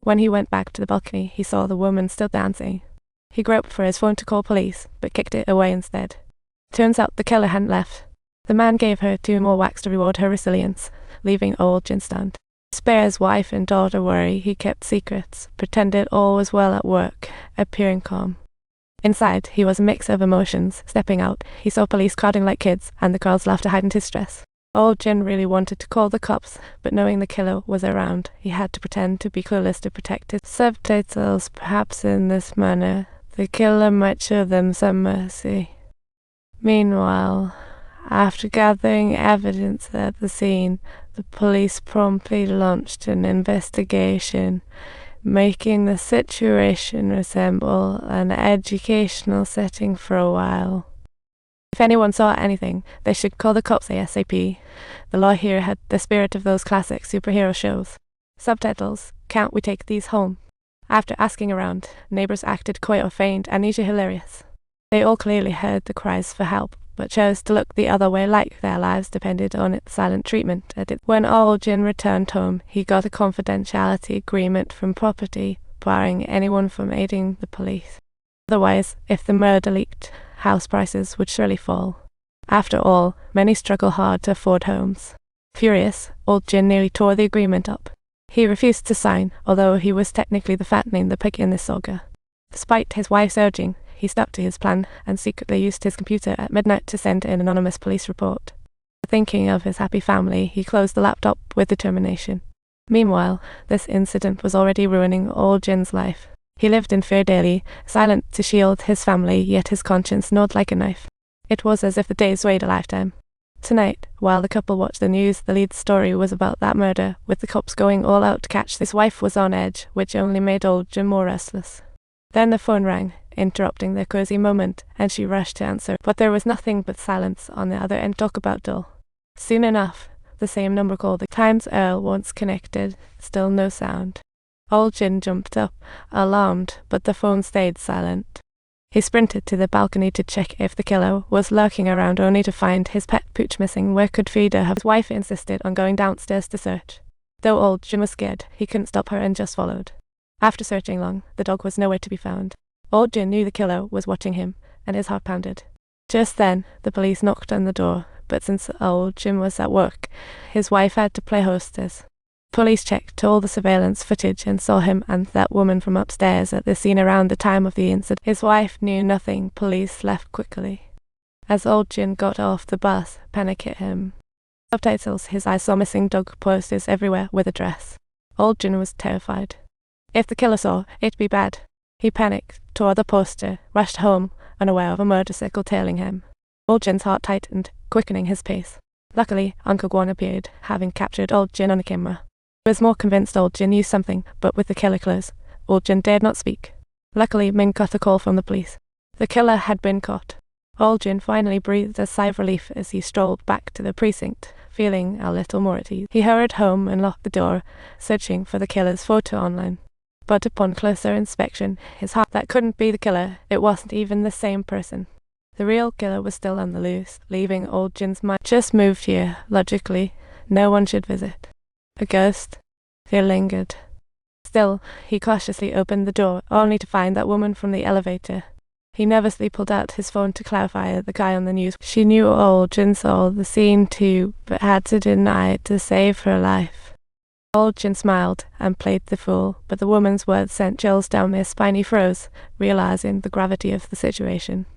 When he went back to the balcony, he saw the woman still dancing. He groped for his phone to call police, but kicked it away instead. Turns out the killer hadn't left. The man gave her 2 more whacks to reward her resilience, leaving old Jin stunned. To spare his wife and daughter worry, he kept secrets, pretended all was well at work, appearing calm. Inside, he was a mix of emotions. Stepping out, he saw police crowding like kids, and the crowd's laughter heightened his stress. Old Jin really wanted to call the cops, but knowing the killer was around, he had to pretend to be clueless to protect his subtitles. Perhaps in this manner, the killer might show them some mercy. Meanwhile, after gathering evidence at the scene, the police promptly launched an investigation, making the situation resemble an educational setting for a while. If anyone saw anything, they should call the cops ASAP. The law here had the spirit of those classic superhero shows. Subtitles, "Can't we take these home?" After asking around, neighbors acted coy or feigned amnesia hilarious. They all clearly heard the cries for help, but chose to look the other way like their lives depended on its silent treatment. When old Jin returned home, he got a confidentiality agreement from property, barring anyone from aiding the police. Otherwise, if the murder leaked, house prices would surely fall. After all, many struggle hard to afford homes. Furious, old Jin nearly tore the agreement up. He refused to sign, although he was technically the fattening the pig in this saga. Despite his wife's urging, he stuck to his plan and secretly used his computer at midnight to send an anonymous police report. Thinking of his happy family, he closed the laptop with determination. Meanwhile, this incident was already ruining old Jin's life. He lived in fear daily, silent to shield his family, yet his conscience gnawed like a knife. It was as if the days weighed a lifetime. Tonight, while the couple watched the news, the lead story was about that murder, with the cops going all out to catch his wife was on edge, which only made old Jin more restless. Then the phone rang, interrupting their cozy moment, and she rushed to answer, but there was nothing but silence on the other end. Talk about dull. Soon enough, the same number called. The Times Earl once connected, still no sound. Old Jin jumped up, alarmed, but the phone stayed silent. He sprinted to the balcony to check if the killer was lurking around, only to find his pet pooch missing. Where could Frida have? His wife insisted on going downstairs to search. Though old Jin was scared, he couldn't stop her and just followed. After searching long, the dog was nowhere to be found. Old Jin knew the killer was watching him, and his heart pounded. Just then, the police knocked on the door, but since old Jin was at work, his wife had to play hostess. Police checked all the surveillance footage and saw him and that woman from upstairs at the scene around the time of the incident. His wife knew nothing. Police left quickly. As old Jin got off the bus, panic hit him. Subtitles, his eyes saw missing dog posters everywhere with address. Old Jin was terrified. If the killer saw, it'd be bad. He panicked, tore the poster, rushed home, unaware of a motorcycle tailing him. Old Jin's heart tightened, quickening his pace. Luckily, Uncle Guan appeared, having captured old Jin on a camera. He was more convinced old Jin knew something, but with the killer close, old Jin dared not speak. Luckily, Ming got a call from the police. The killer had been caught. Old Jin finally breathed a sigh of relief as he strolled back to the precinct, feeling a little more at ease. He hurried home and locked the door, searching for the killer's photo online. But upon closer inspection, his heart that couldn't be the killer. It wasn't even the same person. The real killer was still on the loose, leaving old Jin's mind. Just moved here, logically. No one should visit. A ghost? Fear lingered. Still, he cautiously opened the door, only to find that woman from the elevator. He nervously pulled out his phone to clarify the guy on the news. She knew old Jin saw the scene too, but had to deny it to save her life. Old Jin smiled and played the fool, but the woman's words sent chills down their spine. He froze, realizing the gravity of the situation.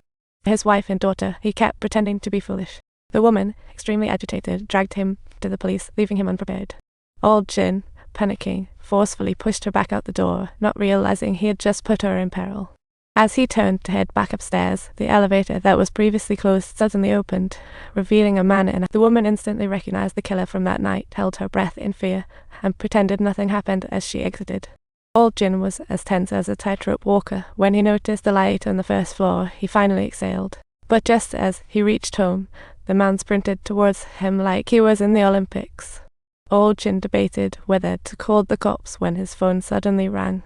His wife and daughter, he kept pretending to be foolish. The woman, extremely agitated, dragged him to the police, leaving him unprepared. Old Jin, panicking, forcefully pushed her back out the door, not realizing he had just put her in peril. As he turned to head back upstairs, the elevator that was previously closed suddenly opened, revealing a man in. The woman instantly recognized the killer from that night, held her breath in fear, and pretended nothing happened as she exited. Old Jin was as tense as a tightrope walker. When he noticed the light on the first floor, he finally exhaled. But just as he reached home, the man sprinted towards him like he was in the Olympics. Old Jin debated whether to call the cops when his phone suddenly rang.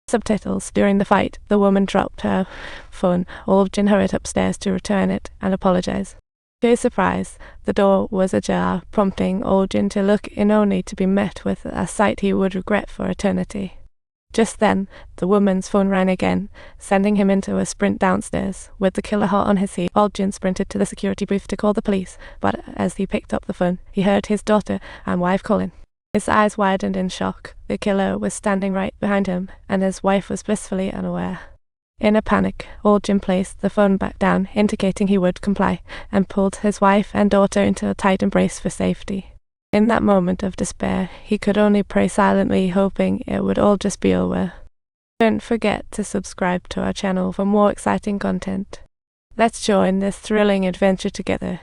Subtitles. During the fight, the woman dropped her phone. Old Jin hurried upstairs to return it and apologize. To his surprise, the door was ajar, prompting old Jin to look in only to be met with a sight he would regret for eternity. Just then, the woman's phone rang again, sending him into a sprint downstairs. With the killer hot on his heels, Olgin sprinted to the security booth to call the police, but as he picked up the phone, he heard his daughter and wife calling. His eyes widened in shock. The killer was standing right behind him, and his wife was blissfully unaware. In a panic, Olgin placed the phone back down, indicating he would comply, and pulled his wife and daughter into a tight embrace for safety. In that moment of despair, he could only pray silently, hoping it would all just be over. Don't forget to subscribe to our channel for more exciting content. Let's join this thrilling adventure together.